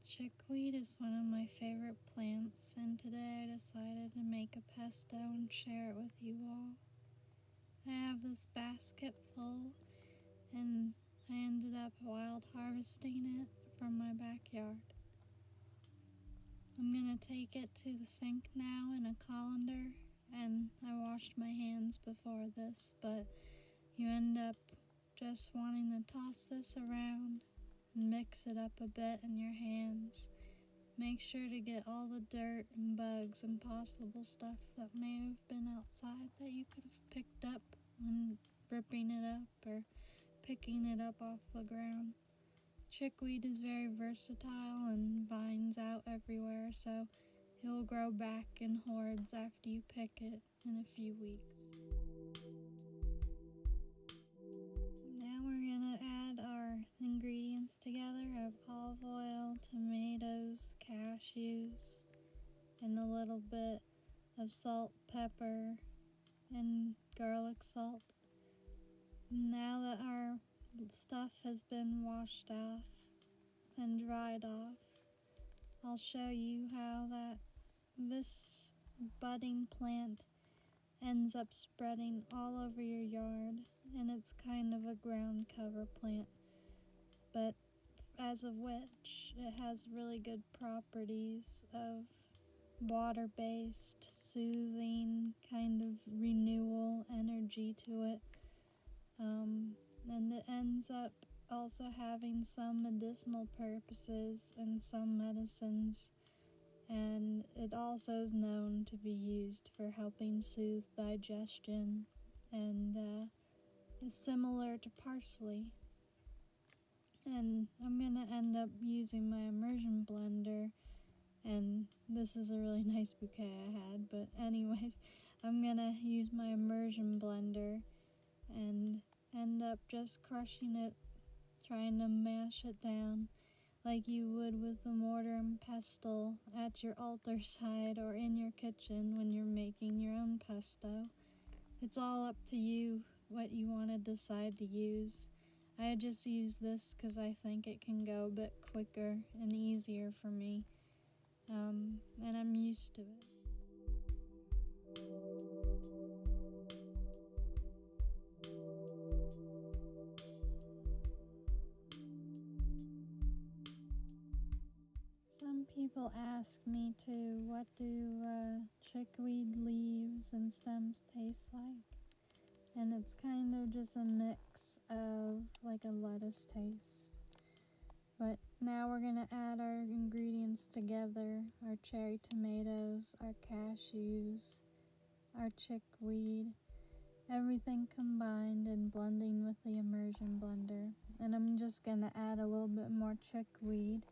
Chickweed is one of my favorite plants, and today I decided to make a pesto and share it with you all. I have this basket full, and I ended up wild harvesting it from my backyard. I'm gonna take it to the sink now in a colander, and I washed my hands before this, but you end up just wanting to toss this around and mix it up a bit in your hands. Make sure to get all the dirt and bugs and possible stuff that may have been outside that you could have picked up when ripping it up or picking it up off the ground. Chickweed is very versatile and vines out everywhere, so it will grow back in hordes after you pick it in a few weeks. Now we're gonna add our ingredients together. I have olive oil, tomatoes, cashews, and a little bit of salt, pepper, and garlic salt. Now that our stuff has been washed off and dried off, I'll show you how this budding plant ends up spreading all over your yard, and it's kind of a ground cover plant, but as of which it has really good properties of water-based, soothing, kind of renewal energy to it. And it ends up also having some medicinal purposes and some medicines, and it also is known to be used for helping soothe digestion, and is similar to parsley. And I'm gonna end up using my immersion blender, and this is a really nice bouquet I had, but anyways, I'm gonna use my immersion blender and end up just crushing it, trying to mash it down like you would with a mortar and pestle at your altar side or in your kitchen when you're making your own pesto. It's all up to you what you want to decide to use. I just use this because I think it can go a bit quicker and easier for me, and I'm used to it. Some people ask me too, what do chickweed leaves and stems taste like? And it's kind of just a mix of like a lettuce taste. But now we're gonna add our ingredients together, our cherry tomatoes, our cashews, our chickweed, everything combined and blending with the immersion blender. And I'm just gonna add a little bit more chickweed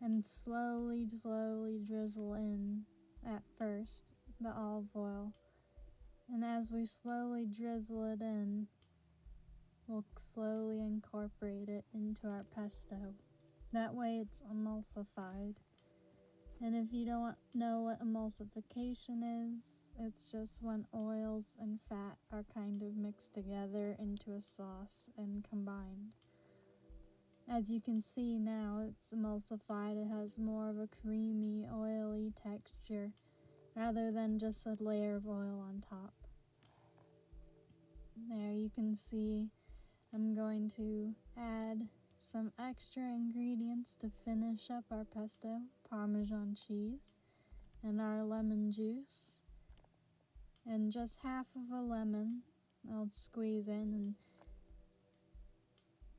and slowly drizzle in at first the olive oil. And as we slowly drizzle it in, we'll slowly incorporate it into our pesto. That way it's emulsified. And if you don't know what emulsification is, it's just when oils and fat are kind of mixed together into a sauce and combined. As you can see now, it's emulsified. It has more of a creamy, oily texture rather than just a layer of oil on top. There you can see I'm going to add some extra ingredients to finish up our pesto, Parmesan cheese, and our lemon juice, and just half of a lemon I'll squeeze in, and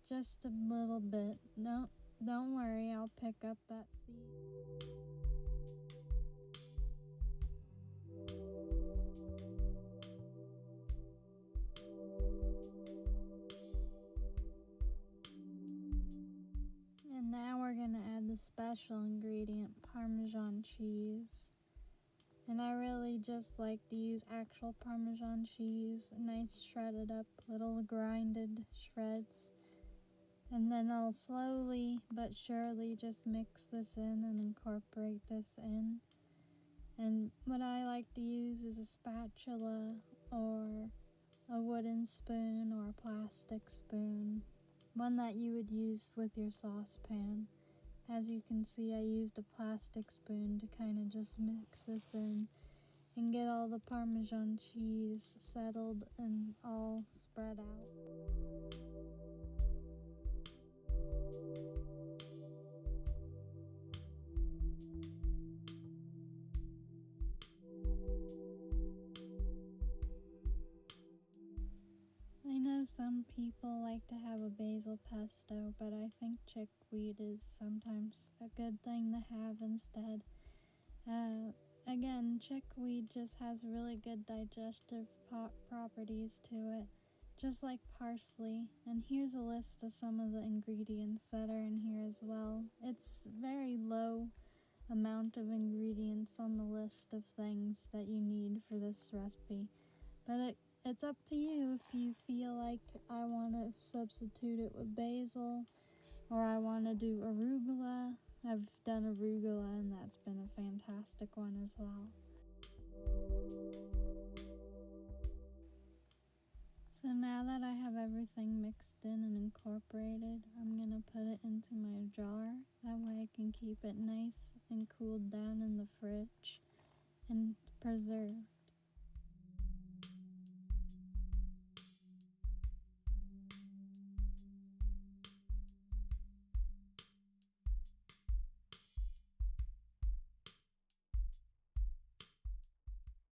just a little bit. No, don't worry, I'll pick up that seed. And now we're gonna add the special ingredient, Parmesan cheese. And I really just like to use actual Parmesan cheese, nice shredded up, little grinded shreds. And then I'll slowly but surely just mix this in and incorporate this in. And what I like to use is a spatula or a wooden spoon or a plastic spoon, one that you would use with your saucepan. As you can see, I used a plastic spoon to kind of just mix this in and get all the Parmesan cheese settled and all spread out. I know some people like to have a basil pesto, but I think chickweed is sometimes a good thing to have instead. Again, chickweed just has really good digestive properties to it, just like parsley. And here's a list of some of the ingredients that are in here as well. It's very low amount of ingredients on the list of things that you need for this recipe, but it's up to you if you feel like I want to substitute it with basil or I want to do arugula. I've done arugula and that's been a fantastic one as well. So now that I have everything mixed in and incorporated, I'm going to put it into my jar. That way I can keep it nice and cooled down in the fridge and preserved.